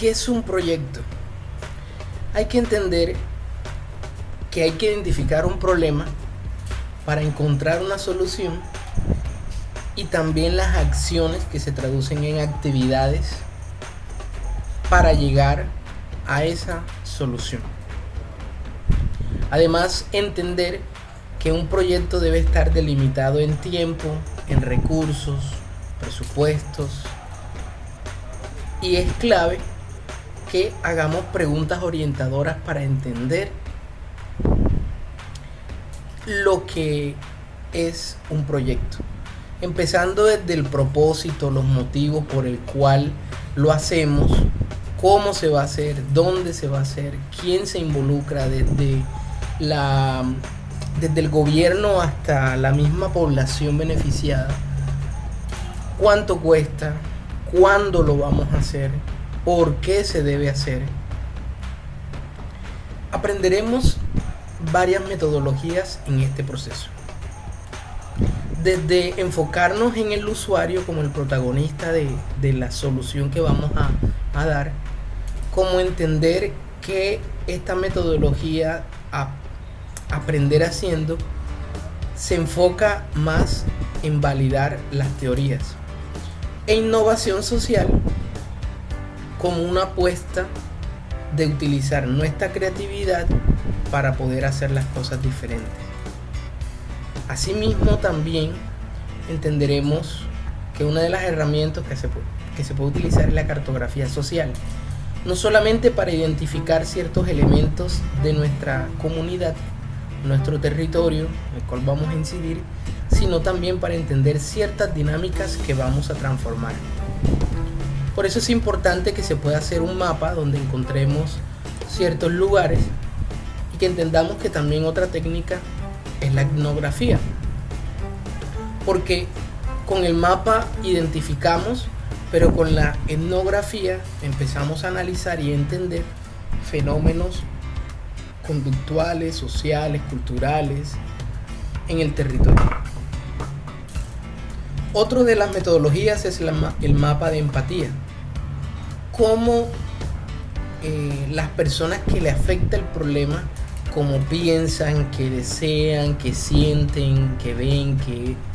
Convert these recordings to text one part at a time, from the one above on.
¿Qué es un proyecto? Hay que entender que hay que identificar un problema para encontrar una solución y también las acciones que se traducen en actividades para llegar a esa solución. Además, entender que un proyecto debe estar delimitado en tiempo, en recursos, presupuestos, y es clave que hagamos preguntas orientadoras para entender lo que es un proyecto, empezando desde el propósito, los motivos por el cual lo hacemos, cómo se va a hacer, dónde se va a hacer, quién se involucra, desde el gobierno hasta la misma población beneficiada, cuánto cuesta, cuándo lo vamos a hacer, por qué se debe hacer. Aprenderemos varias metodologías en este proceso. Desde enfocarnos en el usuario como el protagonista de la solución que vamos a dar, como entender que esta metodología aprender haciendo se enfoca más en validar las teorías, e innovación social como una apuesta de utilizar nuestra creatividad para poder hacer las cosas diferentes. Asimismo, también entenderemos que una de las herramientas que se puede utilizar es la cartografía social, no solamente para identificar ciertos elementos de nuestra comunidad, nuestro territorio, en el cual vamos a incidir, sino también para entender ciertas dinámicas que vamos a transformar. Por eso es importante que se pueda hacer un mapa donde encontremos ciertos lugares y que entendamos que también otra técnica es la etnografía, porque con el mapa identificamos, pero con la etnografía empezamos a analizar y a entender fenómenos conductuales, sociales, culturales en el territorio. Otro de las metodologías es el mapa de empatía. Cómo las personas que le afecta el problema, cómo piensan, que desean, que sienten, que ven,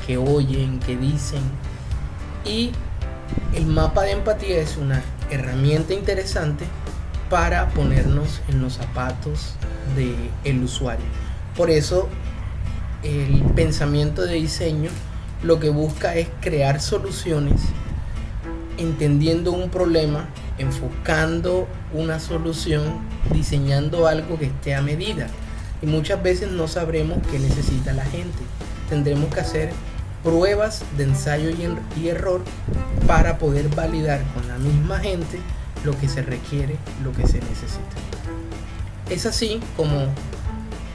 que oyen, que dicen. Y el mapa de empatía es una herramienta interesante para ponernos en los zapatos del usuario. Por eso el pensamiento de diseño lo que busca es crear soluciones, entendiendo un problema, enfocando una solución, diseñando algo que esté a medida. Y muchas veces no sabremos qué necesita la gente. Tendremos que hacer pruebas de ensayo y error para poder validar con la misma gente lo que se requiere, lo que se necesita. Es así como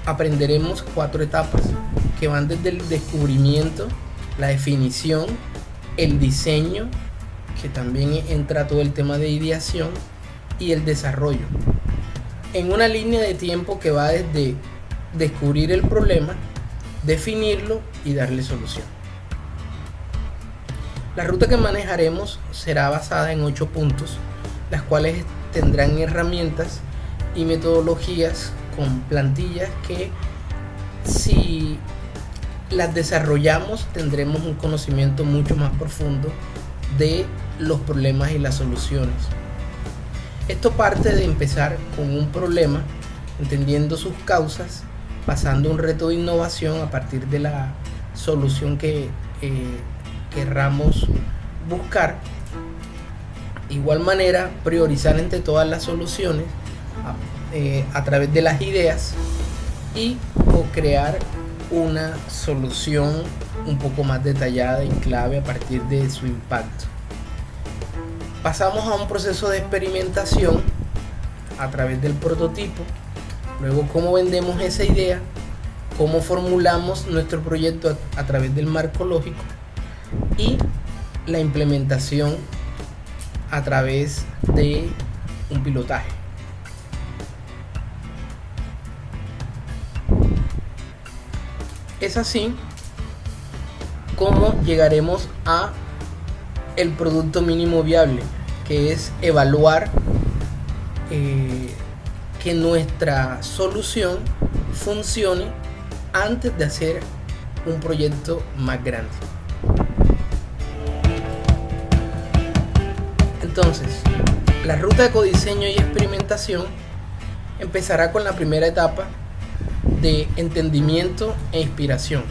aprenderemos 4 etapas que van desde el descubrimiento, la definición, el diseño, que también entra todo el tema de ideación, y el desarrollo, en una línea de tiempo que va desde descubrir el problema, definirlo y darle solución. La ruta que manejaremos será basada en 8 puntos, las cuales tendrán herramientas y metodologías con plantillas que, si las desarrollamos, tendremos un conocimiento mucho más profundo de los problemas y las soluciones. Esto parte de empezar con un problema, entendiendo sus causas, pasando un reto de innovación a partir de la solución que querramos buscar. Igual manera, priorizar entre todas las soluciones a través de las ideas y crear una solución un poco más detallada y clave a partir de su impacto. Pasamos a un proceso de experimentación a través del prototipo, luego cómo vendemos esa idea, cómo formulamos nuestro proyecto a través del marco lógico y la implementación a través de un pilotaje. Es así como llegaremos a el producto mínimo viable, que es evaluar que nuestra solución funcione antes de hacer un proyecto más grande. Entonces, la ruta de codiseño y experimentación empezará con la primera etapa de entendimiento e inspiración.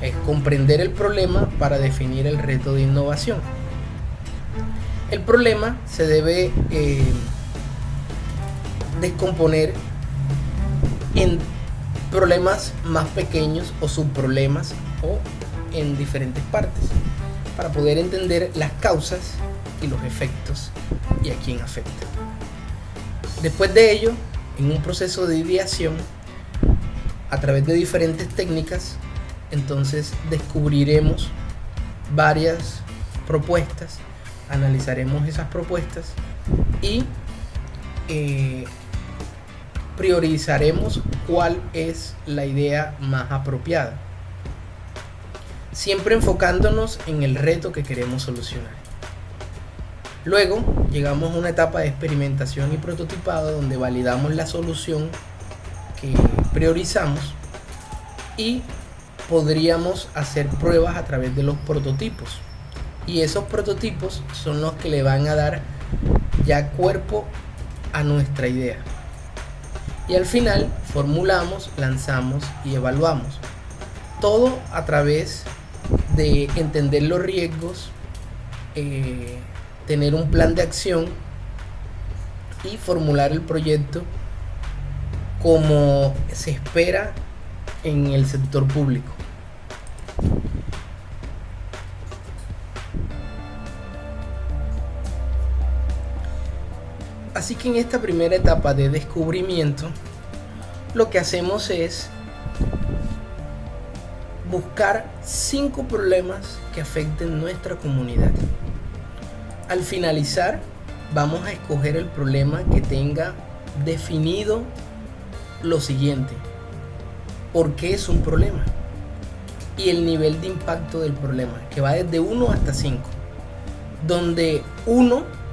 Es comprender el problema para definir el reto de innovación. El problema se debe descomponer en problemas más pequeños o subproblemas o en diferentes partes para poder entender las causas y los efectos y a quién afecta. Después de ello, en un proceso de ideación a través de diferentes técnicas, entonces descubriremos varias propuestas, analizaremos esas propuestas y priorizaremos cuál es la idea más apropiada, siempre enfocándonos en el reto que queremos solucionar. Luego llegamos a una etapa de experimentación y prototipado donde validamos la solución que priorizamos y podríamos hacer pruebas a través de los prototipos, y esos prototipos son los que le van a dar ya cuerpo a nuestra idea, y al final formulamos, lanzamos y evaluamos, todo a través de entender los riesgos, tener un plan de acción y formular el proyecto como se espera en el sector público. Así que en esta primera etapa de descubrimiento, lo que hacemos es buscar 5 problemas que afecten nuestra comunidad. Al finalizar, vamos a escoger el problema que tenga definido lo siguiente: ¿por qué es un problema? Y el nivel de impacto del problema, que va desde 1 hasta 5, donde 1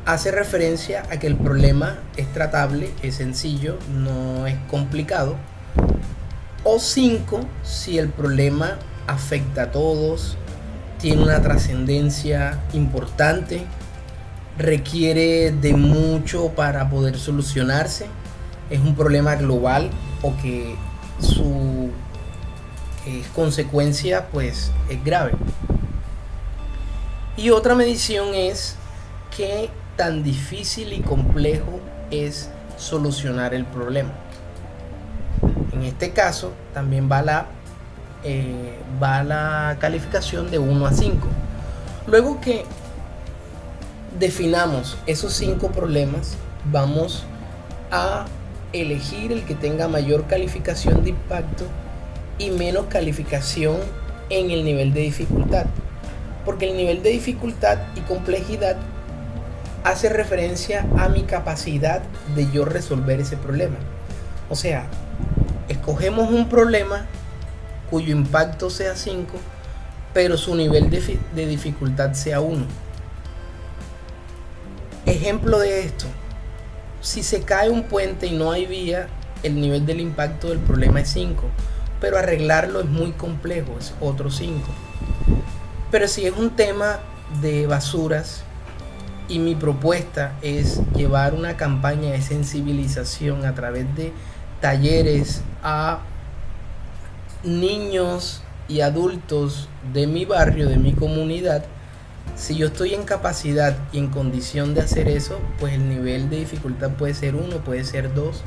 hace referencia a que el problema es tratable, es sencillo, no es complicado, o 5 si el problema afecta a todos, tiene una trascendencia importante, requiere de mucho para poder solucionarse, es un problema global o que su consecuencia pues es grave. Y otra medición es qué tan difícil y complejo es solucionar el problema. En este caso también va la calificación de 1 a 5. Luego que definamos esos 5 problemas, vamos a elegir el que tenga mayor calificación de impacto y menos calificación en el nivel de dificultad, porque el nivel de dificultad y complejidad hace referencia a mi capacidad de yo resolver ese problema. O sea, escogemos un problema cuyo impacto sea 5, pero su nivel de dificultad sea 1. Ejemplo de esto: si se cae un puente y no hay vía, el nivel del impacto del problema es 5, pero arreglarlo es muy complejo, es otro 5. Pero si es un tema de basuras y mi propuesta es llevar una campaña de sensibilización a través de talleres a niños y adultos de mi barrio, de mi comunidad, si yo estoy en capacidad y en condición de hacer eso, pues el nivel de dificultad puede ser 1, puede ser 2,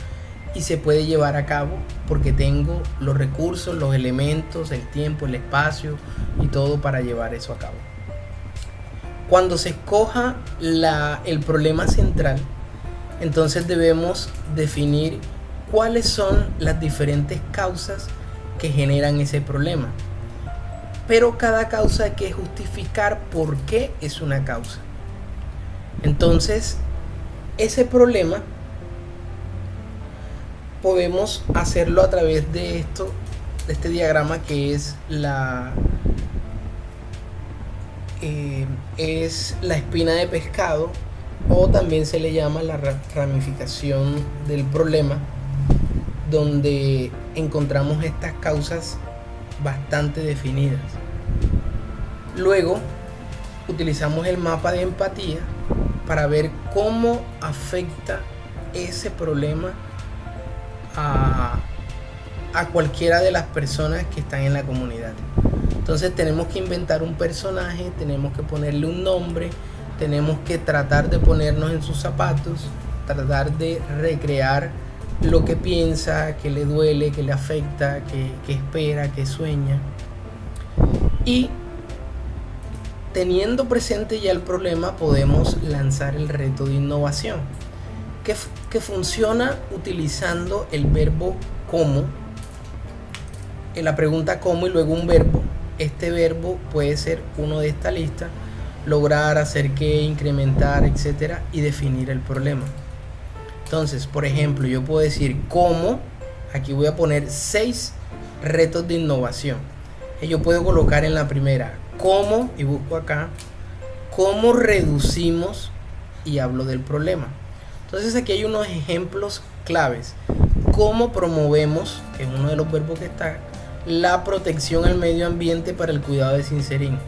y se puede llevar a cabo porque tengo los recursos, los elementos, el tiempo, el espacio y todo para llevar eso a cabo. Cuando se escoja el problema central, entonces debemos definir cuáles son las diferentes causas que generan ese problema. Pero cada causa hay que justificar por qué es una causa. Entonces, ese problema podemos hacerlo a través de este diagrama, que es la espina de pescado o también se le llama la ramificación del problema, donde encontramos estas causas bastante definidas. Luego utilizamos el mapa de empatía para ver cómo afecta ese problema a cualquiera de las personas que están en la comunidad. Entonces tenemos que inventar un personaje, tenemos que ponerle un nombre, tenemos que tratar de ponernos en sus zapatos, tratar de recrear lo que piensa, que le duele, que le afecta, que espera, que sueña. Y teniendo presente ya el problema, podemos lanzar el reto de innovación, que funciona utilizando el verbo cómo, en la pregunta cómo y luego un verbo. Este verbo puede ser uno de esta lista: lograr, hacer que, incrementar, etcétera, y definir el problema. Entonces, por ejemplo, yo puedo decir cómo, aquí voy a poner 6 retos de innovación. Y yo puedo colocar en la primera cómo, y busco acá, cómo reducimos, y hablo del problema. Entonces aquí hay unos ejemplos claves. Cómo promovemos, que es uno de los verbos que está, la protección al medio ambiente para el cuidado de Sincerín.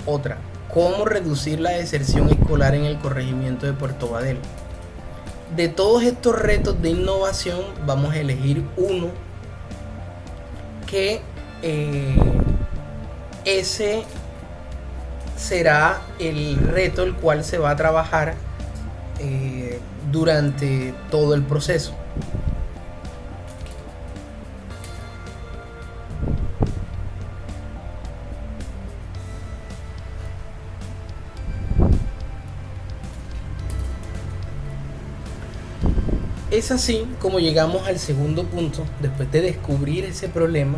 Otra, cómo reducir la deserción escolar en el corregimiento de Puerto Badel. De todos estos retos de innovación vamos a elegir uno que ese será el reto el cual se va a trabajar durante todo el proceso. Es así como llegamos al segundo punto. Después de descubrir ese problema,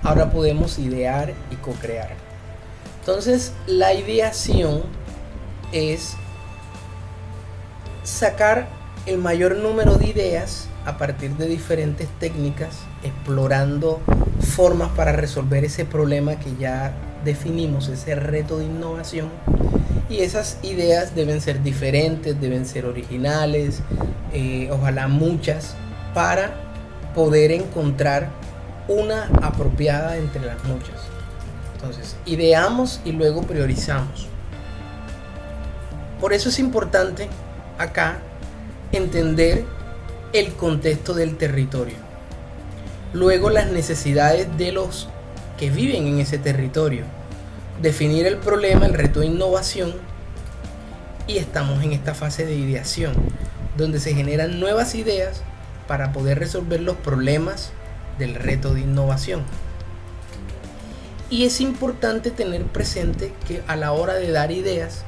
ahora podemos idear y co-crear. Entonces, la ideación es sacar el mayor número de ideas a partir de diferentes técnicas, explorando formas para resolver ese problema que ya definimos, ese reto de innovación. Y esas ideas deben ser diferentes, deben ser originales, ojalá muchas, para poder encontrar una apropiada entre las muchas. Entonces, ideamos y luego priorizamos. Por eso es importante acá entender el contexto del territorio. Luego, las necesidades de los que viven en ese territorio. Definir el problema, el reto de innovación, y estamos en esta fase de ideación, donde se generan nuevas ideas para poder resolver los problemas del reto de innovación. Y es importante tener presente que a la hora de dar ideas,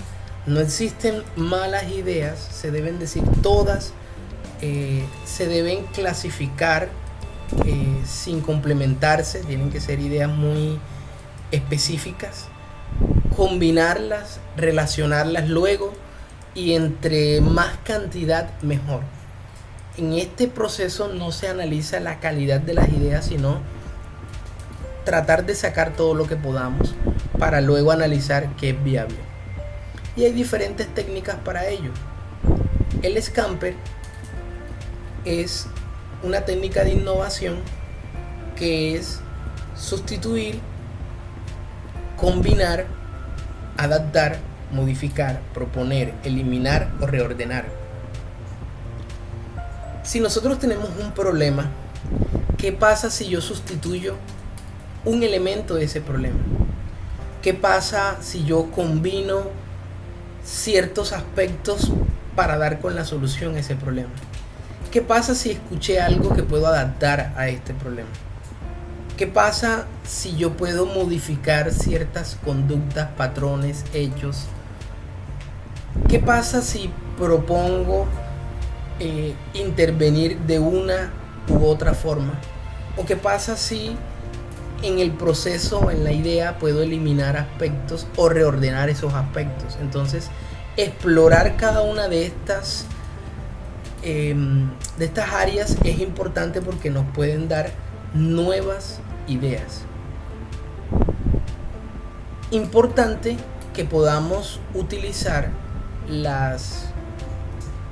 no existen malas ideas, se deben decir todas, se deben clasificar sin complementarse, tienen que ser ideas muy específicas, combinarlas, relacionarlas luego, y entre más cantidad mejor. En este proceso no se analiza la calidad de las ideas, sino tratar de sacar todo lo que podamos para luego analizar qué es viable. Y hay diferentes técnicas para ello. El Scamper es una técnica de innovación que es sustituir, combinar, adaptar, modificar, proponer, eliminar o reordenar. Si nosotros tenemos un problema, ¿qué pasa si yo sustituyo un elemento de ese problema? ¿Qué pasa si yo combino ciertos aspectos para dar con la solución a ese problema? ¿Qué pasa si escuché algo que puedo adaptar a este problema? ¿Qué pasa si yo puedo modificar ciertas conductas, patrones, hechos? ¿Qué pasa si propongo intervenir de una u otra forma? ¿O qué pasa si en el proceso, en la idea, puedo eliminar aspectos o reordenar esos aspectos? Entonces, explorar cada una de estas áreas es importante porque nos pueden dar nuevas ideas. Importante que podamos utilizar las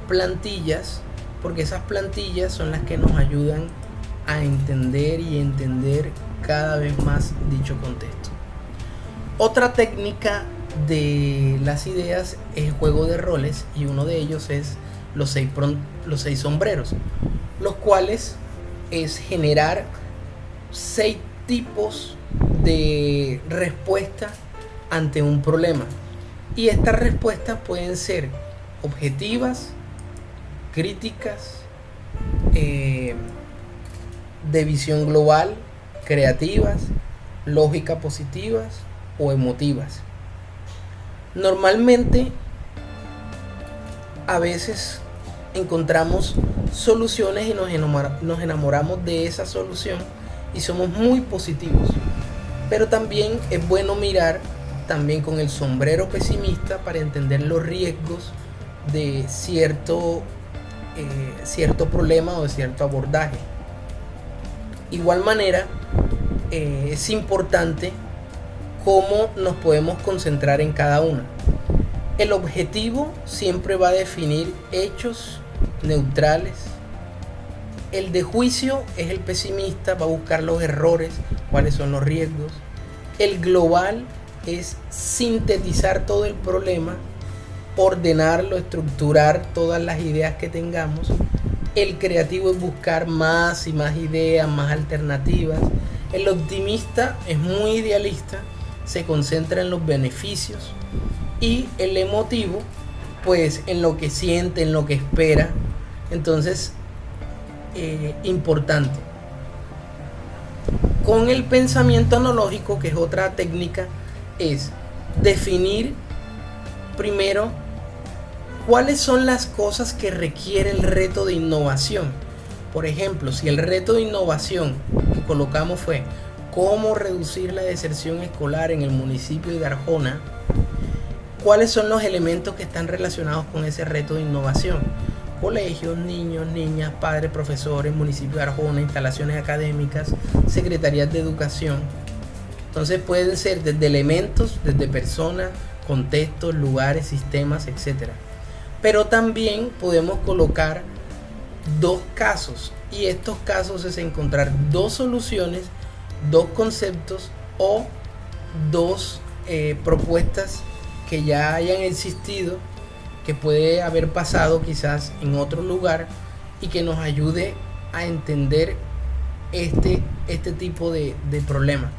plantillas, porque esas plantillas son las que nos ayudan a entender y entender cada vez más dicho contexto. Otra técnica de las ideas es el juego de roles, y uno de ellos es los seis sombreros, los cuales es generar 6 tipos de respuesta ante un problema, y estas respuestas pueden ser objetivas, críticas, de visión global, creativas, lógica positivas o emotivas. Normalmente a veces encontramos soluciones y nos enamoramos de esa solución y somos muy positivos, pero también es bueno mirar también con el sombrero pesimista para entender los riesgos de cierto problema o de cierto abordaje. Igual manera, es importante cómo nos podemos concentrar en cada una. El objetivo siempre va a definir hechos neutrales. El de juicio es el pesimista, va a buscar los errores, cuáles son los riesgos. El global es sintetizar todo el problema, ordenarlo, estructurar todas las ideas que tengamos. El creativo es buscar más y más ideas, más alternativas. El optimista es muy idealista, se concentra en los beneficios. Y el emotivo, pues en lo que siente, en lo que espera. Entonces, importante. Con el pensamiento analógico, que es otra técnica, es definir primero cuáles son las cosas que requiere el reto de innovación. Por ejemplo, si el reto de innovación que colocamos fue cómo reducir la deserción escolar en el municipio de Arjona, ¿cuáles son los elementos que están relacionados con ese reto de innovación? Colegios, niños, niñas, padres, profesores, municipio de Arjona, instalaciones académicas, secretarías de educación. Entonces pueden ser desde elementos, desde personas, contextos, lugares, sistemas, etc. Pero también podemos colocar 2 casos, y estos casos es encontrar 2 soluciones, 2 conceptos o 2 propuestas que ya hayan existido, que puede haber pasado quizás en otro lugar y que nos ayude a entender este tipo de problema.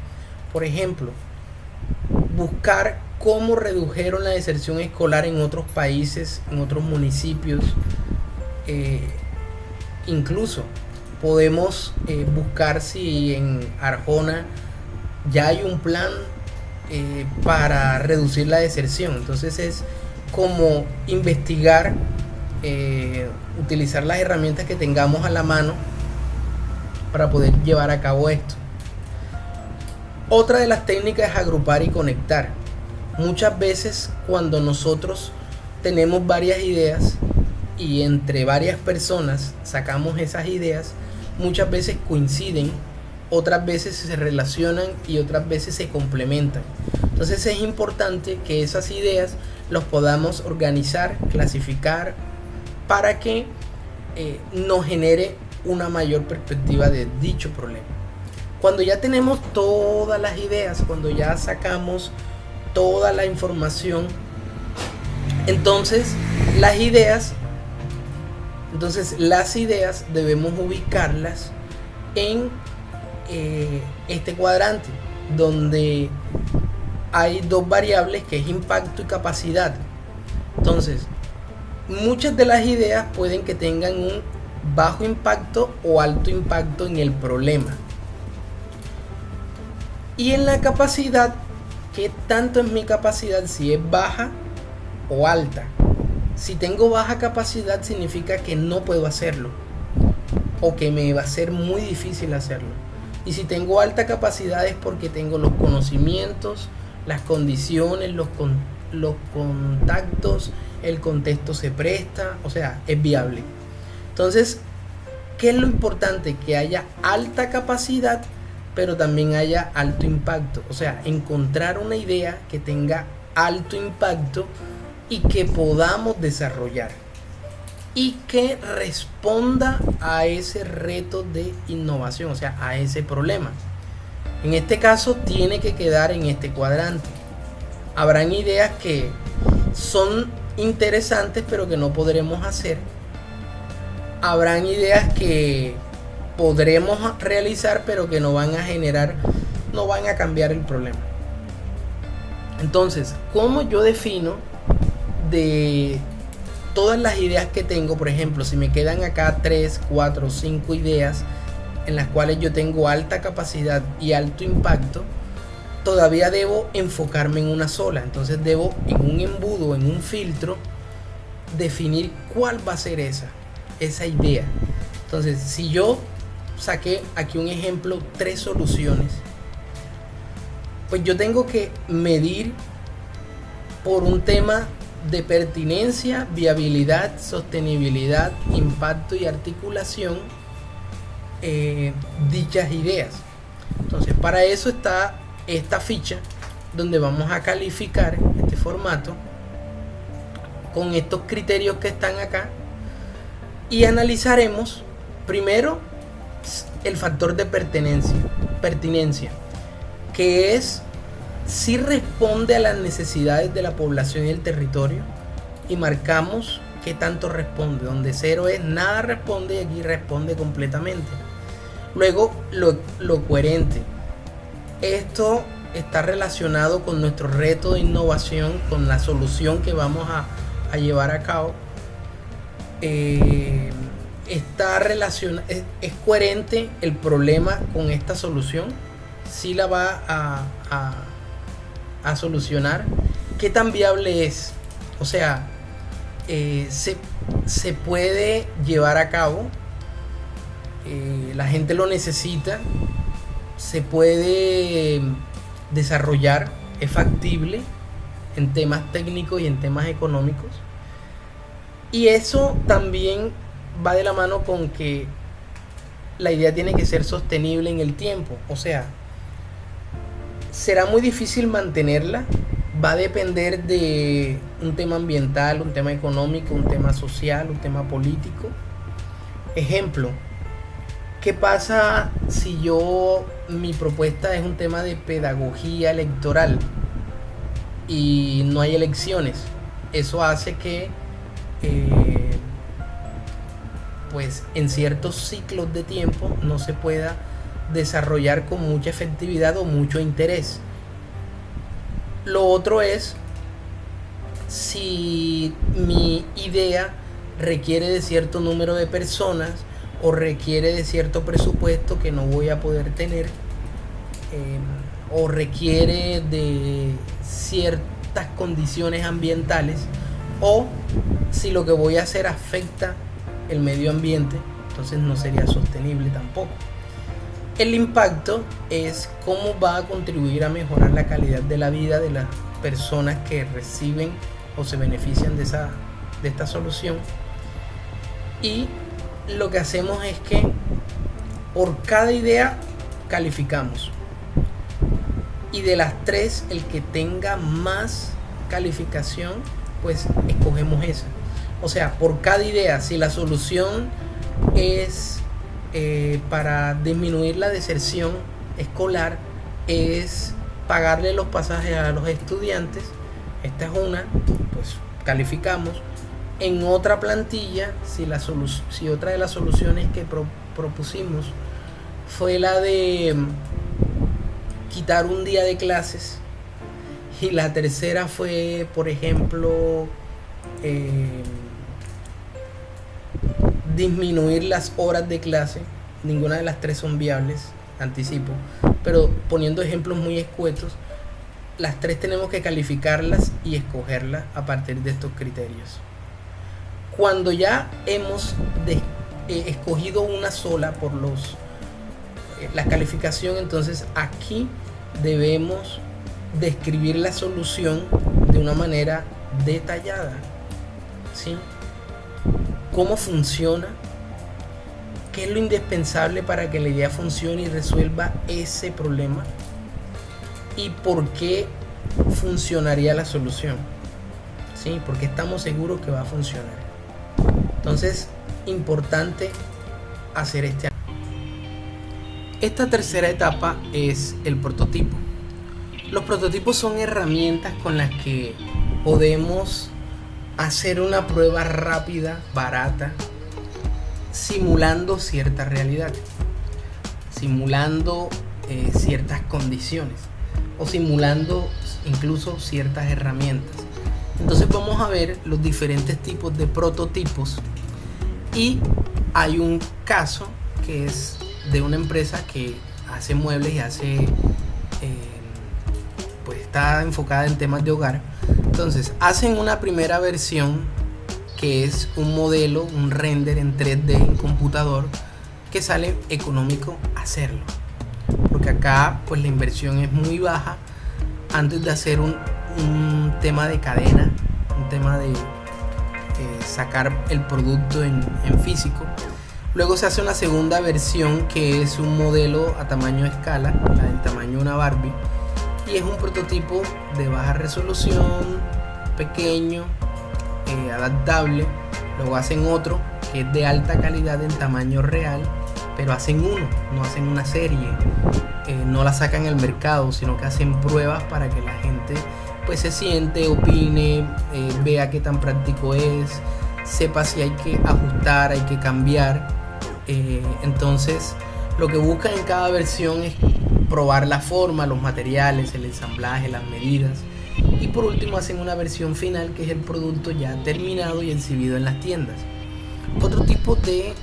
Por ejemplo, buscar cómo redujeron la deserción escolar en otros países, en otros municipios. Incluso podemos buscar si en Arjona ya hay un plan para reducir la deserción. Entonces es como investigar, utilizar las herramientas que tengamos a la mano para poder llevar a cabo esto. Otra de las técnicas es agrupar y conectar. Muchas veces cuando nosotros tenemos varias ideas y entre varias personas sacamos esas ideas, muchas veces coinciden, otras veces se relacionan y otras veces se complementan. Entonces es importante que esas ideas los podamos organizar, clasificar, para que nos genere una mayor perspectiva de dicho problema. Cuando ya tenemos todas las ideas, cuando ya sacamos toda la información, entonces las ideas debemos ubicarlas en este cuadrante, donde hay 2 variables, que es impacto y capacidad. Entonces, muchas de las ideas pueden que tengan un bajo impacto o alto impacto en el problema. Y en la capacidad, ¿qué tanto es mi capacidad? Si es baja o alta. Si tengo baja capacidad, significa que no puedo hacerlo, o que me va a ser muy difícil hacerlo. Y si tengo alta capacidad es porque tengo los conocimientos, las condiciones, los contactos, el contexto se presta, o sea, es viable. Entonces, ¿qué es lo importante? Que haya alta capacidad, pero también haya alto impacto. O sea, encontrar una idea que tenga alto impacto y que podamos desarrollar. y que responda a ese reto de innovación, o sea, a ese problema. En este caso tiene que quedar en este cuadrante. Habrán ideas que son interesantes pero que no podremos hacer. Habrán ideas que podremos realizar pero que no van a cambiar el problema. Entonces, ¿cómo yo defino de todas las ideas que tengo? Por ejemplo, si me quedan acá 3, 4, 5 ideas en las cuales yo tengo alta capacidad y alto impacto, todavía debo enfocarme en una sola. Entonces debo, en un embudo, en un filtro, definir cuál va a ser esa idea. Entonces, si yo saqué aquí un ejemplo, 3 soluciones, pues yo tengo que medir por un tema de pertinencia, viabilidad, sostenibilidad, impacto y articulación dichas ideas. Entonces, para eso está esta ficha donde vamos a calificar este formato con estos criterios que están acá y analizaremos primero el factor de pertinencia, que es si responde a las necesidades de la población y el territorio, y marcamos qué tanto responde, donde 0 es nada responde y aquí responde completamente. Luego lo coherente. Esto está relacionado con nuestro reto de innovación, con la solución que vamos a llevar a cabo. Está relacionado, es coherente el problema con esta solución, si la va a solucionar. ¿Qué tan viable es? O sea, se puede llevar a cabo, la gente lo necesita, se puede desarrollar, es factible en temas técnicos y en temas económicos. Y eso también va de la mano con que la idea tiene que ser sostenible en el tiempo. O sea, será muy difícil mantenerla, va a depender de un tema ambiental, un tema económico, un tema social, un tema político. Ejemplo, ¿qué pasa si mi propuesta es un tema de pedagogía electoral y no hay elecciones? Eso hace que pues en ciertos ciclos de tiempo no se pueda desarrollar con mucha efectividad o mucho interés. Lo otro es si mi idea requiere de cierto número de personas o requiere de cierto presupuesto que no voy a poder tener, o requiere de ciertas condiciones ambientales, o si lo que voy a hacer afecta el medio ambiente, entonces no sería sostenible tampoco. El impacto es cómo va a contribuir a mejorar la calidad de la vida de las personas que reciben o se benefician de esta solución. Y lo que hacemos es que por cada idea calificamos, y de las 3 el que tenga más calificación pues escogemos esa. O sea, por cada idea, si la solución es para disminuir la deserción escolar, es pagarle los pasajes a los estudiantes, esta es una, pues calificamos. En otra plantilla, si otra de las soluciones que propusimos fue la de quitar un día de clases, y la tercera fue, por ejemplo, disminuir las horas de clase, ninguna de las 3 son viables, anticipo, pero poniendo ejemplos muy escuetos, las 3 tenemos que calificarlas y escogerlas a partir de estos criterios. Cuando ya hemos escogido una sola por la calificación, entonces aquí debemos describir la solución de una manera detallada, ¿sí? ¿Cómo funciona? ¿Qué es lo indispensable para que la idea funcione y resuelva ese problema? ¿Y por qué funcionaría la solución? ¿Sí? Porque estamos seguros que va a funcionar. Entonces, importante hacer Esta tercera etapa es el prototipo. Los prototipos son herramientas con las que podemos hacer una prueba rápida, barata, simulando cierta realidad, simulando ciertas condiciones o simulando incluso ciertas herramientas. Entonces vamos a ver los diferentes tipos de prototipos y hay un caso que es de una empresa que hace muebles y hace pues está enfocada en temas de hogar. Entonces hacen una primera versión que es un modelo, un render en 3D en computador, que sale económico hacerlo, porque acá pues la inversión es muy baja antes de hacer un tema de cadena, un tema de sacar el producto en físico. Luego se hace una segunda versión que es un modelo a tamaño escala, del tamaño de una Barbie, y es un prototipo de baja resolución, pequeño, adaptable. Luego hacen otro que es de alta calidad en tamaño real, pero hacen uno, no hacen una serie, no la sacan al mercado, sino que hacen pruebas para que la gente pues se siente, opine, vea qué tan práctico es, sepa si hay que ajustar, hay que cambiar. Entonces lo que buscan en cada versión es probar la forma, los materiales, el ensamblaje, las medidas, y por último hacen una versión final que es el producto ya terminado y exhibido en las tiendas. Otro tipo de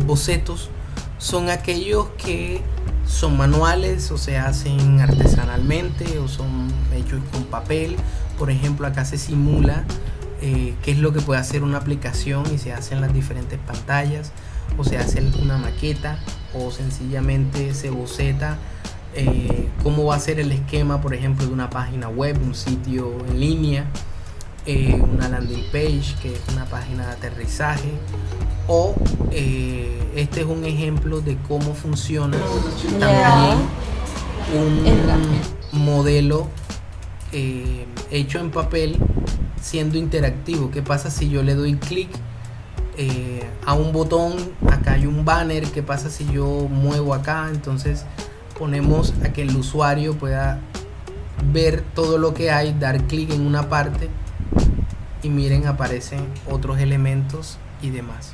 bocetos son aquellos que son manuales o se hacen artesanalmente o son hechos con papel. Por ejemplo, acá se simula qué es lo que puede hacer una aplicación y se hacen las diferentes pantallas, o se hace una maqueta, o sencillamente se boceta cómo va a ser el esquema, por ejemplo, de una página web, un sitio en línea, una landing page, que es una página de aterrizaje, o este es un ejemplo de cómo funciona también un modelo hecho en papel siendo interactivo. ¿Qué pasa si yo le doy clic a un botón? Acá hay un banner. ¿Qué pasa si yo muevo acá? Entonces ponemos a que el usuario pueda ver todo lo que hay, dar clic en una parte y miren, aparecen otros elementos y demás.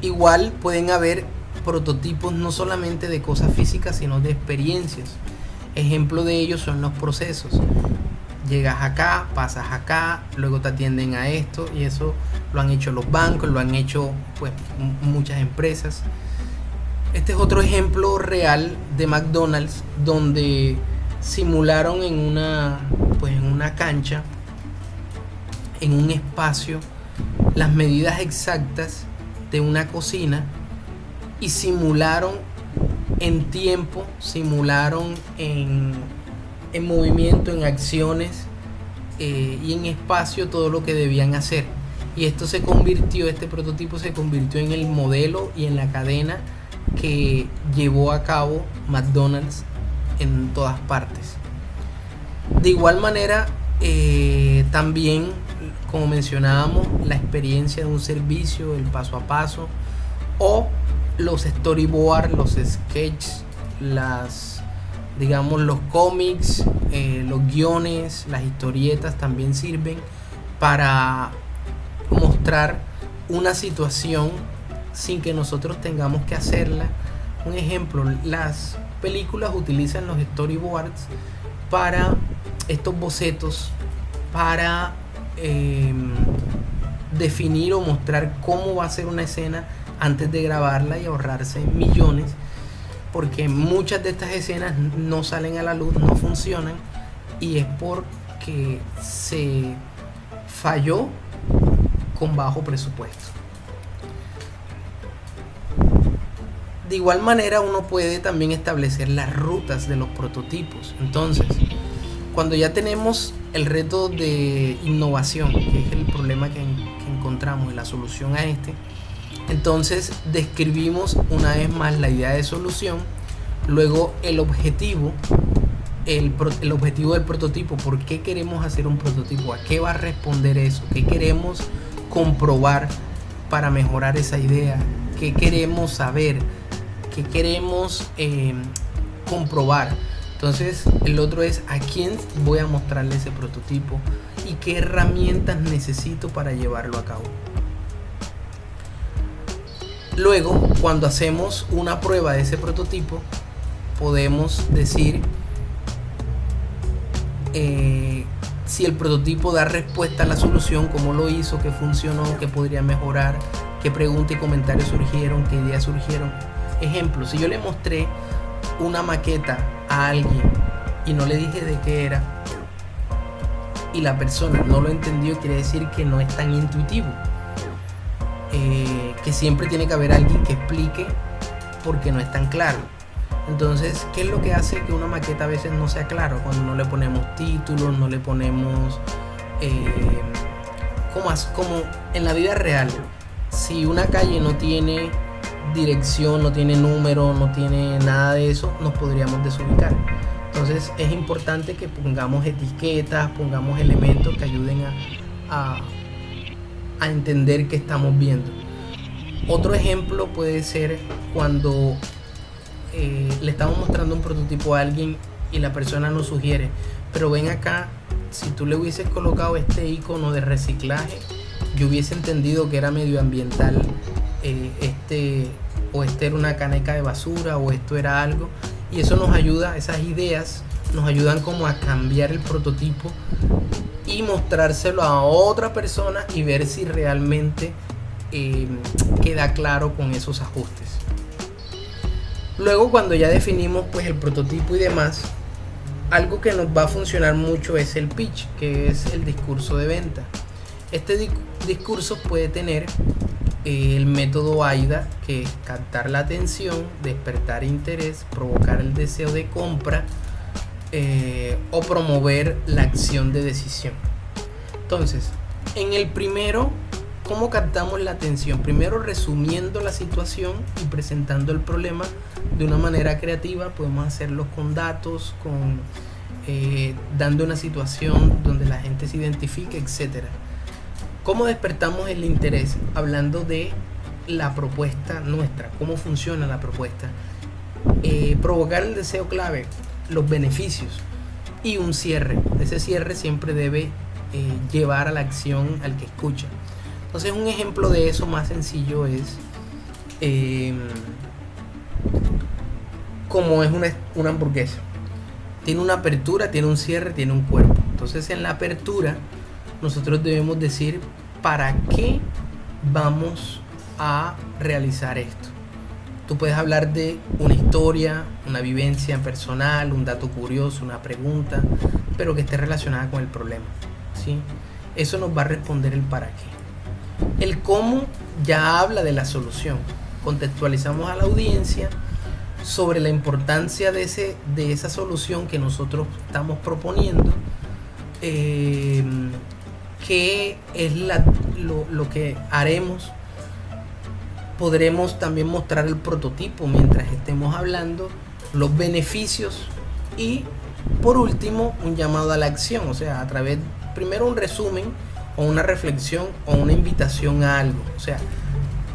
Igual pueden haber prototipos no solamente de cosas físicas, sino de experiencias. Ejemplo de ellos son los procesos. Llegas acá, pasas acá, luego te atienden a esto, y eso lo han hecho los bancos, lo han hecho pues muchas empresas. Este es otro ejemplo real de McDonald's, donde simularon en una cancha, en un espacio, las medidas exactas de una cocina y simularon en tiempo, simularon en movimiento, en acciones y en espacio todo lo que debían hacer. Y este prototipo se convirtió en el modelo y en la cadena que llevó a cabo McDonald's en todas partes. De igual manera, también, como mencionábamos, la experiencia de un servicio, el paso a paso, o los storyboards, los sketches, los cómics, los guiones, las historietas también sirven para mostrar una situación sin que nosotros tengamos que hacerla. Un ejemplo, las películas utilizan los storyboards para estos bocetos, para definir o mostrar cómo va a ser una escena antes de grabarla y ahorrarse millones, porque muchas de estas escenas no salen a la luz, no funcionan, y es porque se falló con bajo presupuesto. De igual manera, uno puede también establecer las rutas de los prototipos. Entonces, cuando ya tenemos el reto de innovación, que es el problema que encontramos y la solución a este, entonces describimos una vez más la idea de solución, luego el objetivo, el objetivo del prototipo, por qué queremos hacer un prototipo, a qué va a responder eso, qué queremos comprobar para mejorar esa idea, qué queremos saber, qué queremos comprobar. Entonces el otro es a quién voy a mostrarle ese prototipo y qué herramientas necesito para llevarlo a cabo. Luego, cuando hacemos una prueba de ese prototipo, podemos decir si el prototipo da respuesta a la solución, cómo lo hizo, qué funcionó, qué podría mejorar, qué preguntas y comentarios surgieron, qué ideas surgieron. Ejemplo, si yo le mostré una maqueta a alguien y no le dije de qué era y la persona no lo entendió, quiere decir que no es tan intuitivo, que siempre tiene que haber alguien que explique porque no es tan claro. Entonces, ¿qué es lo que hace que una maqueta a veces no sea claro? Cuando no le ponemos títulos, no le ponemos como en la vida real. Si una calle no tiene dirección, no tiene número, no tiene nada de eso, nos podríamos desubicar. Entonces es importante que pongamos etiquetas, pongamos elementos que ayuden a entender qué estamos viendo. Otro ejemplo puede ser cuando le estamos mostrando un prototipo a alguien y la persona nos sugiere, pero ven acá, si tú le hubieses colocado este icono de reciclaje, yo hubiese entendido que era medioambiental, o era una caneca de basura, o esto era algo, y eso nos ayuda, esas ideas nos ayudan como a cambiar el prototipo y mostrárselo a otra persona y ver si realmente queda claro con esos ajustes. Luego, cuando ya definimos pues el prototipo y demás, algo que nos va a funcionar mucho es el pitch, que es el discurso de venta. Este discurso puede tener el método AIDA, que es captar la atención, despertar interés, provocar el deseo de compra o promover la acción de decisión. Entonces, en el primero, ¿cómo captamos la atención? Primero, resumiendo la situación y presentando el problema de una manera creativa. Podemos hacerlo con datos, dando una situación donde la gente se identifique, etc. ¿Cómo despertamos el interés? Hablando de la propuesta nuestra, cómo funciona la propuesta. Provocar el deseo clave, los beneficios y un cierre. Ese cierre siempre debe llevar a la acción al que escucha. Entonces, un ejemplo de eso más sencillo es como es una hamburguesa. Tiene una apertura, tiene un cierre, tiene un cuerpo. Entonces, en la apertura nosotros debemos decir para qué vamos a realizar esto. Tú puedes hablar de una historia, una vivencia personal, un dato curioso, una pregunta, pero que esté relacionada con el problema, ¿sí? Eso nos va a responder el para qué. El cómo ya habla de la solución. Contextualizamos a la audiencia sobre la importancia de esa solución que nosotros estamos proponiendo, qué es lo que haremos. Podremos también mostrar el prototipo mientras estemos hablando, los beneficios y por último un llamado a la acción, o sea, a través, primero un resumen o una reflexión o una invitación a algo, o sea,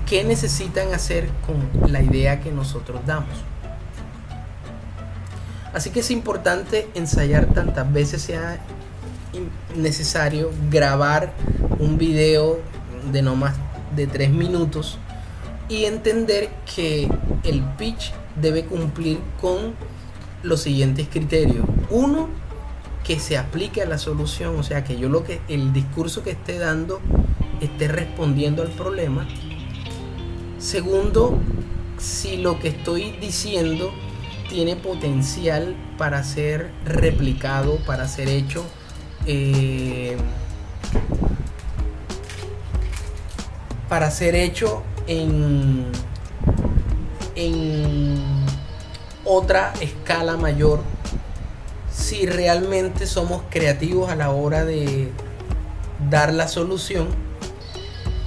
qué necesitan hacer con la idea que nosotros damos. Así que es importante ensayar tantas veces sea necesario, grabar un video de no más de 3 minutos y entender que el pitch debe cumplir con los siguientes criterios. Uno, que se aplique a la solución, o sea, que el discurso que esté dando esté respondiendo al problema. Segundo, si lo que estoy diciendo tiene potencial para ser replicado, para ser hecho en otra escala mayor, si realmente somos creativos a la hora de dar la solución,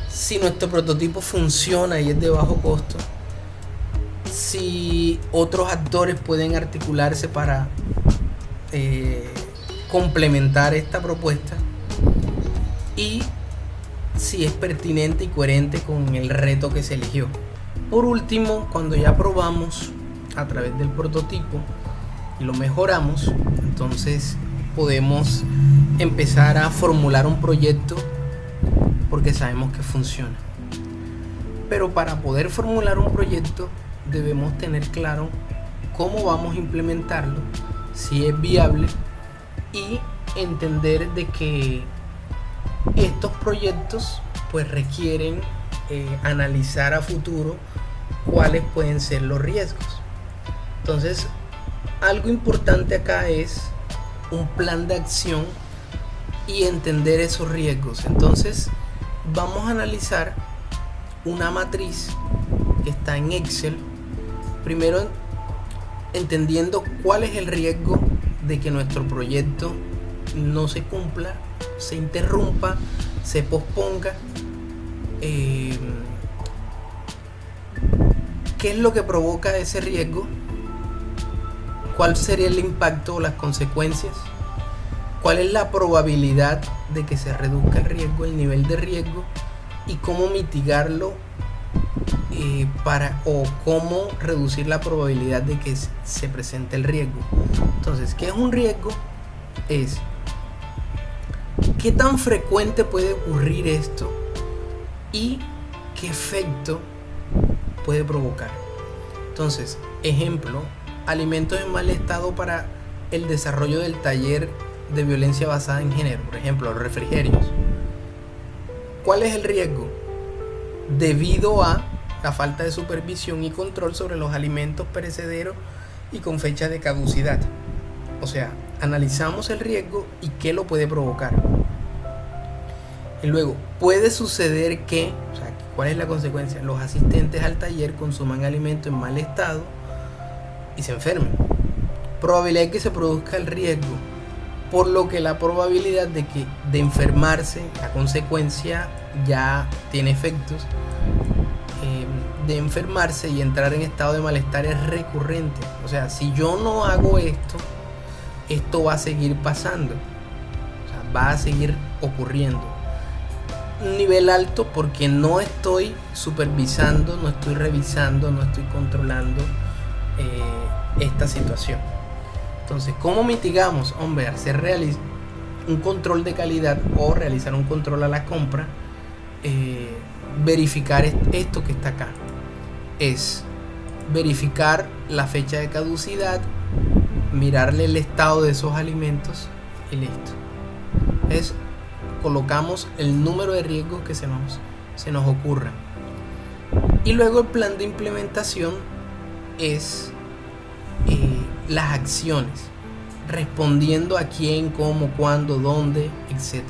si nuestro prototipo funciona y es de bajo costo, si otros actores pueden articularse para complementar esta propuesta y si es pertinente y coherente con el reto que se eligió. Por último, cuando ya probamos a través del prototipo y lo mejoramos, entonces podemos empezar a formular un proyecto porque sabemos que funciona. Pero para poder formular un proyecto debemos tener claro cómo vamos a implementarlo, si es viable, y entender de que estos proyectos pues requieren analizar a futuro cuáles pueden ser los riesgos. Entonces, algo importante acá es un plan de acción y entender esos riesgos. Entonces, vamos a analizar una matriz que está en Excel. Primero, entendiendo cuál es el riesgo de que nuestro proyecto no se cumpla, se interrumpa, se posponga. ¿Qué es lo que provoca ese riesgo? ¿Cuál sería el impacto o las consecuencias? ¿Cuál es la probabilidad de que se reduzca el riesgo, el nivel de riesgo? Y cómo mitigarlo o cómo reducir la probabilidad de que se presente el riesgo. Entonces, ¿qué es un riesgo? Es qué tan frecuente puede ocurrir esto y qué efecto puede provocar. Entonces, ejemplo, alimentos en mal estado para el desarrollo del taller de violencia basada en género, por ejemplo, los refrigerios. ¿Cuál es el riesgo? Debido a la falta de supervisión y control sobre los alimentos perecederos y con fecha de caducidad. O sea, analizamos el riesgo y qué lo puede provocar. Y luego, puede suceder que, o sea, ¿cuál es la consecuencia? Los asistentes al taller consuman alimentos en mal estado y se enfermen. Probabilidad de que se produzca el riesgo, por lo que la probabilidad de enfermarse, la consecuencia ya tiene efectos, de enfermarse y entrar en estado de malestar es recurrente. O sea, si yo no hago esto va a seguir pasando, o sea, va a seguir ocurriendo. Un nivel alto porque no estoy supervisando, no estoy revisando, no estoy controlando esta situación. Entonces, ¿cómo mitigamos? Hombre, hacer un control de calidad o realizar un control a la compra, verificar esto que está acá. Es verificar la fecha de caducidad, mirarle el estado de esos alimentos y listo. Colocamos el número de riesgos que se nos ocurra. Y luego el plan de implementación es las acciones, respondiendo a quién, cómo, cuándo, dónde, etc.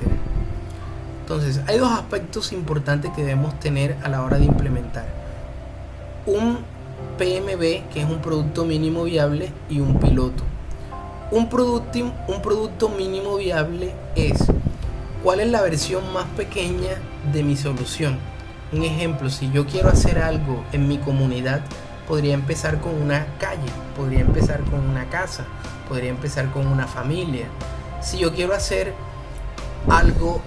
Entonces, hay dos aspectos importantes que debemos tener a la hora de implementar: un PMB, que es un producto mínimo viable, y un piloto. Un producto mínimo viable es cuál es la versión más pequeña de mi solución. Un ejemplo, si yo quiero hacer algo en mi comunidad, podría empezar con una calle, podría empezar con una casa, podría empezar con una familia. Si yo quiero hacer algo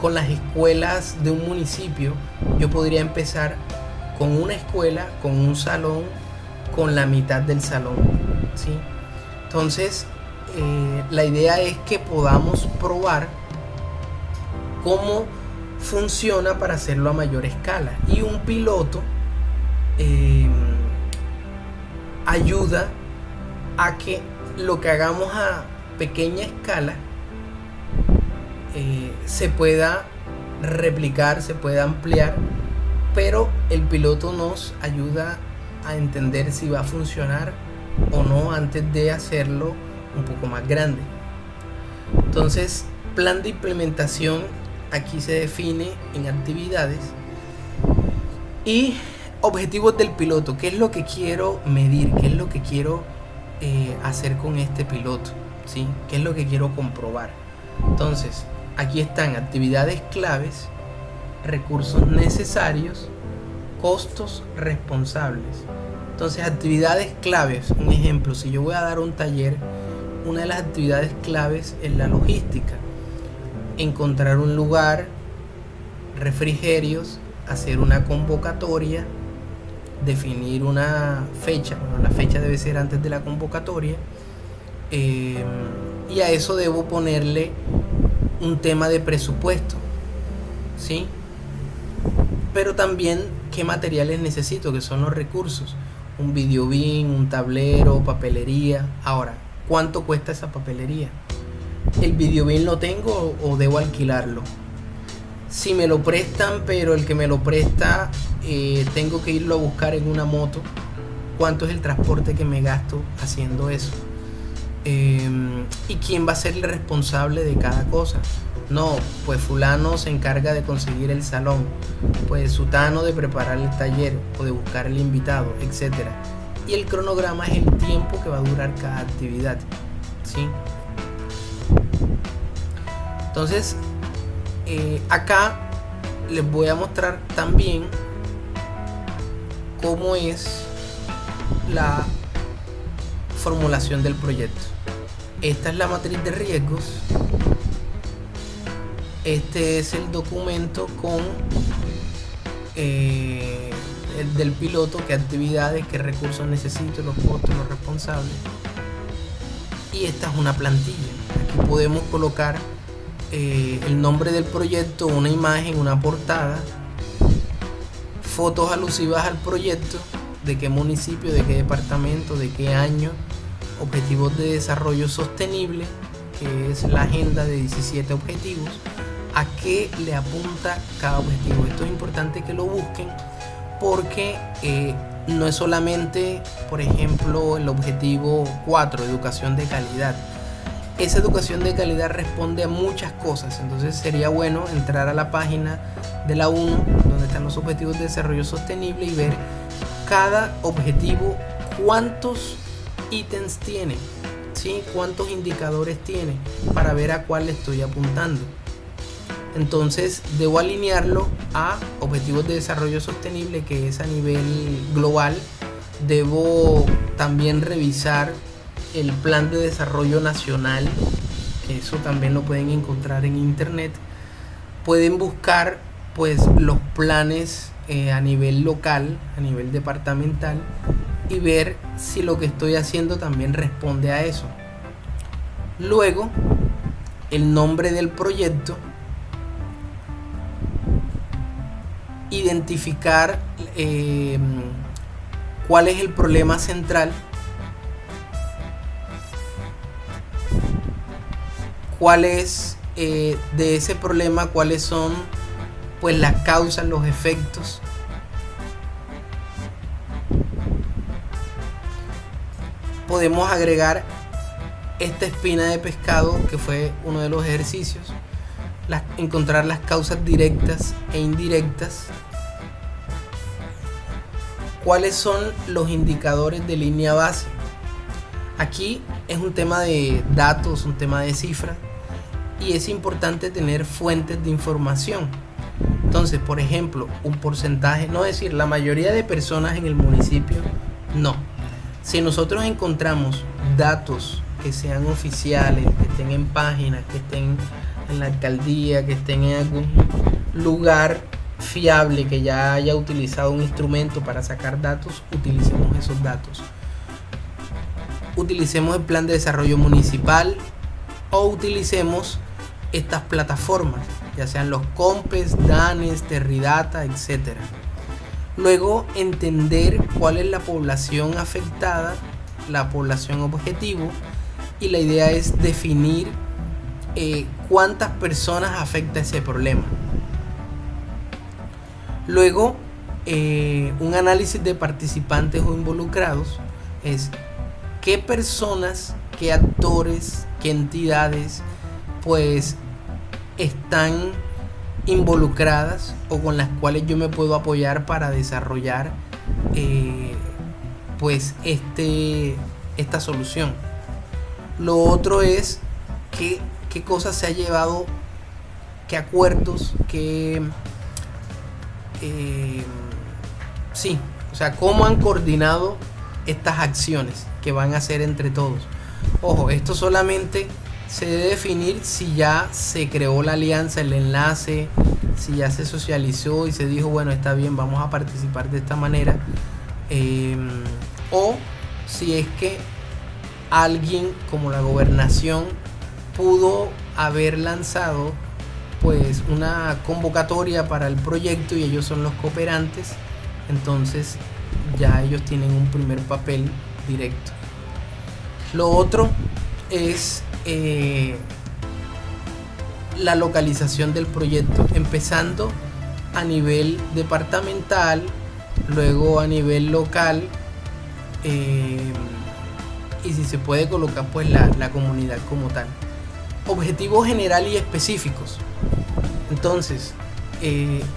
con las escuelas de un municipio, yo podría empezar con una escuela, con un salón, con la mitad del salón, ¿sí? Entonces, la idea es que podamos probar cómo funciona para hacerlo a mayor escala. Y un piloto ayuda a que lo que hagamos a pequeña escala se pueda replicar, se pueda ampliar, pero el piloto nos ayuda a entender si va a funcionar o no antes de hacerlo un poco más grande. Entonces, plan de implementación aquí se define en actividades y objetivos del piloto. ¿Qué es lo que quiero medir? ¿Qué es lo que quiero hacer con este piloto? ¿Sí? ¿Qué es lo que quiero comprobar? Entonces, aquí están actividades claves, recursos necesarios, costos responsables. Entonces, actividades claves, un ejemplo, si yo voy a dar un taller una de las actividades claves es la logística. Encontrar un lugar, refrigerios, hacer una convocatoria, definir una fecha. Bueno, la fecha debe ser antes de la convocatoria. Y a eso debo ponerle un tema de presupuesto, ¿sí? Pero también qué materiales necesito, que son los recursos. Un videobin, un tablero, papelería. Ahora, ¿cuánto cuesta esa papelería? ¿El videobin lo tengo o debo alquilarlo? Si me lo prestan, pero el que me lo presta tengo que irlo a buscar en una moto, ¿cuánto es el transporte que me gasto haciendo eso? ¿Y quién va a ser el responsable de cada cosa? No, pues fulano se encarga de conseguir el salón, pues sutano de preparar el taller o de buscar el invitado, etc. Y el cronograma es el tiempo que va a durar cada actividad, ¿sí? Entonces, acá les voy a mostrar también cómo es la formulación del proyecto. Esta es la matriz de riesgos. Este es el documento con el del piloto, qué actividades, qué recursos necesito, los costos, los responsables. Y esta es una plantilla. Aquí podemos colocar el nombre del proyecto, una imagen, una portada, fotos alusivas al proyecto, de qué municipio, de qué departamento, de qué año, objetivos de desarrollo sostenible, que es la agenda de 17 objetivos, a qué le apunta cada objetivo. Esto es importante que lo busquen porque no es solamente, por ejemplo, el objetivo 4, educación de calidad. Esa educación de calidad responde a muchas cosas, entonces sería bueno entrar a la página de la 1, donde están los objetivos de desarrollo sostenible, y ver cada objetivo cuántos ítems tiene, ¿sí? Cuántos indicadores tiene, para ver a cuál le estoy apuntando. Entonces debo alinearlo a objetivos de desarrollo sostenible, que es a nivel global. Debo también revisar el plan de desarrollo nacional, que eso también lo pueden encontrar en internet. Pueden buscar pues los planes a nivel local, a nivel departamental, y ver si lo que estoy haciendo también responde a eso. Luego, el nombre del proyecto, identificar cuál es el problema central, cuál es de ese problema, cuáles son pues las causas, los efectos. Podemos agregar esta espina de pescado, que fue uno de los ejercicios, encontrar las causas directas e indirectas. ¿Cuáles son los indicadores de línea base? Aquí es un tema de datos, un tema de cifras, y es importante tener fuentes de información. Entonces, por ejemplo, un porcentaje, no decir la mayoría de personas en el municipio, no. Si nosotros encontramos datos que sean oficiales, que estén en páginas, que estén en la alcaldía, que estén en algún lugar fiable, que ya haya utilizado un instrumento para sacar datos, utilicemos esos datos. Utilicemos el plan de desarrollo municipal o utilicemos estas plataformas, ya sean los COMPES, DANES, Terridata, etc. Luego, entender cuál es la población afectada, la población objetivo, y la idea es definir cuántas personas afecta ese problema. Luego, un análisis de participantes o involucrados es qué personas, qué actores, qué entidades pues están involucradas o con las cuales yo me puedo apoyar para desarrollar pues esta solución. Lo otro es qué cosas se ha llevado, qué acuerdos, cómo han coordinado estas acciones que van a hacer entre todos. Ojo, esto solamente se debe definir si ya se creó la alianza, el enlace, si ya se socializó y se dijo, bueno, está bien, vamos a participar de esta manera, o si es que alguien como la gobernación pudo haber lanzado pues una convocatoria para el proyecto y ellos son los cooperantes, entonces ya ellos tienen un primer papel directo. Lo otro es la localización del proyecto, empezando a nivel departamental, luego a nivel local, y si se puede colocar pues la comunidad como tal. Objetivos generales y específicos. Entonces,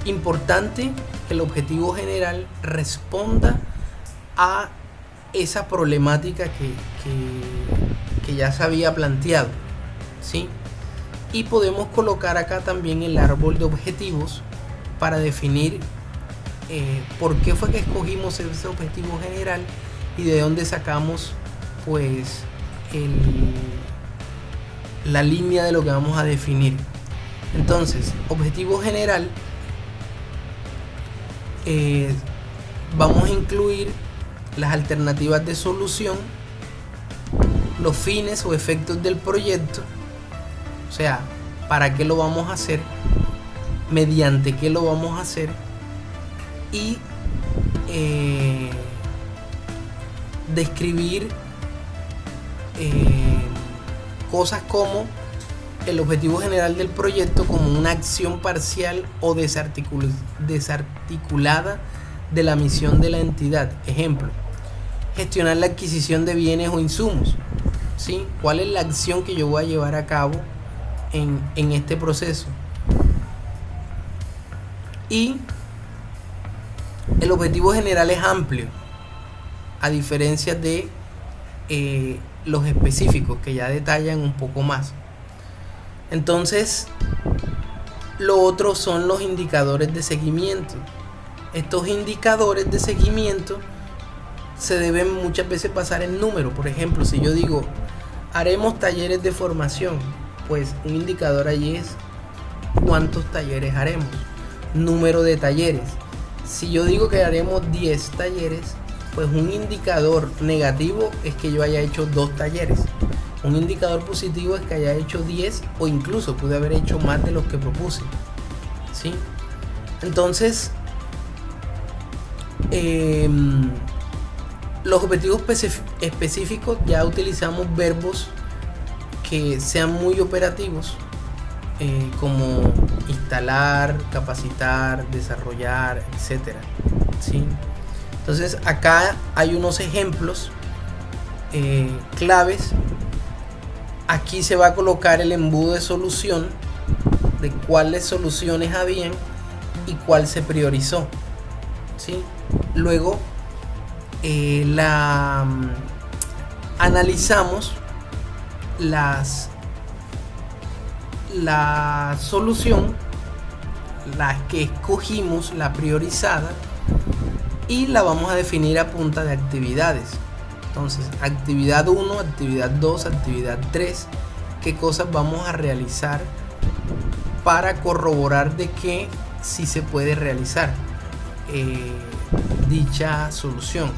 importante que el objetivo general responda a esa problemática que ya se había planteado, ¿sí? Y podemos colocar acá también el árbol de objetivos para definir por qué fue que escogimos ese objetivo general y de dónde sacamos pues la línea de lo que vamos a definir. Entonces, objetivo general, vamos a incluir las alternativas de solución, los fines o efectos del proyecto, o sea, para qué lo vamos a hacer, mediante qué lo vamos a hacer, y describir cosas como el objetivo general del proyecto como una acción parcial o desarticulada de la misión de la entidad. Ejemplo, gestionar la adquisición de bienes o insumos, ¿sí? ¿Cuál es la acción que yo voy a llevar a cabo en este proceso? Y el objetivo general es amplio, a diferencia de los específicos que ya detallan un poco más. Entonces, lo otro son los indicadores de seguimiento. Estos indicadores de seguimiento se deben muchas veces basar en números. Por ejemplo, si yo digo, haremos talleres de formación, pues un indicador allí es cuántos talleres haremos, número de talleres. Si yo digo que haremos 10 talleres, pues un indicador negativo es que yo haya hecho 2 talleres. Un indicador positivo es que haya hecho 10 o incluso pude haber hecho más de los que propuse, ¿sí? Entonces, los objetivos específicos, ya utilizamos verbos que sean muy operativos, como instalar, capacitar, desarrollar, etcétera, ¿sí? Entonces acá hay unos ejemplos claves. Aquí se va a colocar el embudo de solución de cuáles soluciones habían y cuál se priorizó, ¿sí? Luego analizamos la solución, la que escogimos, la priorizada, y la vamos a definir a punta de actividades. Entonces, actividad 1, actividad 2, actividad 3, qué cosas vamos a realizar para corroborar de que sí se puede realizar dicha solución.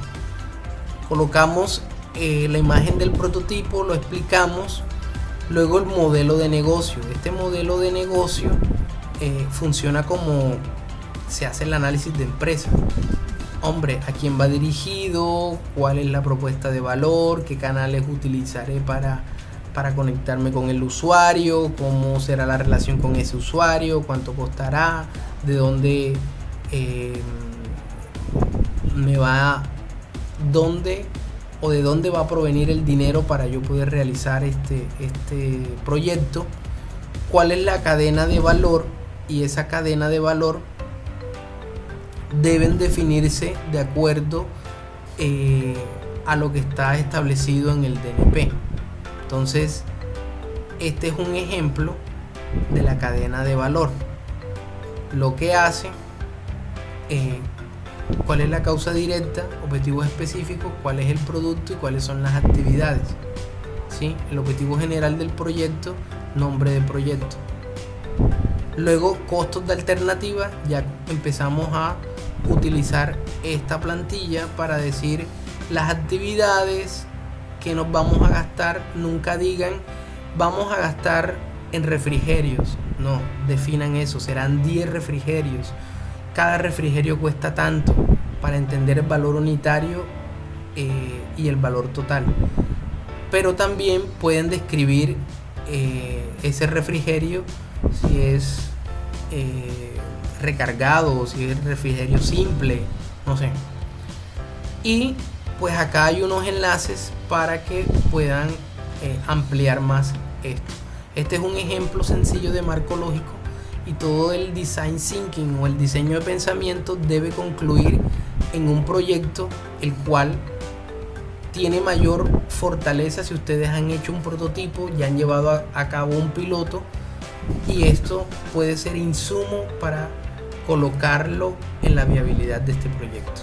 Colocamos la imagen del prototipo, lo explicamos, luego el modelo de negocio. Este modelo de negocio funciona como se hace el análisis de empresa. Hombre, ¿a quién va dirigido? ¿Cuál es la propuesta de valor? ¿Qué canales utilizaré para conectarme con el usuario? ¿Cómo será la relación con ese usuario? ¿Cuánto costará? ¿De dónde de dónde va a provenir el dinero para yo poder realizar este proyecto? ¿Cuál es la cadena de valor? Y esa cadena de valor deben definirse de acuerdo a lo que está establecido en el DNP. Entonces, este es un ejemplo de la cadena de valor. Lo que hace, cuál es la causa directa, objetivos específicos, cuál es el producto y cuáles son las actividades, ¿sí? El objetivo general del proyecto, nombre de proyecto. Luego, costos de alternativa, ya empezamos a utilizar esta plantilla para decir las actividades que nos vamos a gastar. Nunca digan vamos a gastar en refrigerios, no, definan eso, serán 10 refrigerios, cada refrigerio cuesta tanto, para entender el valor unitario y el valor total. Pero también pueden describir ese refrigerio, si es recargado o si es refrigerio simple, no sé. Y pues acá hay unos enlaces para que puedan ampliar más esto. Este es un ejemplo sencillo de marco lógico, y todo el design thinking o el diseño de pensamiento debe concluir en un proyecto el cual tiene mayor fortaleza si ustedes han hecho un prototipo, ya han llevado a cabo un piloto, y esto puede ser insumo para colocarlo en la viabilidad de este proyecto.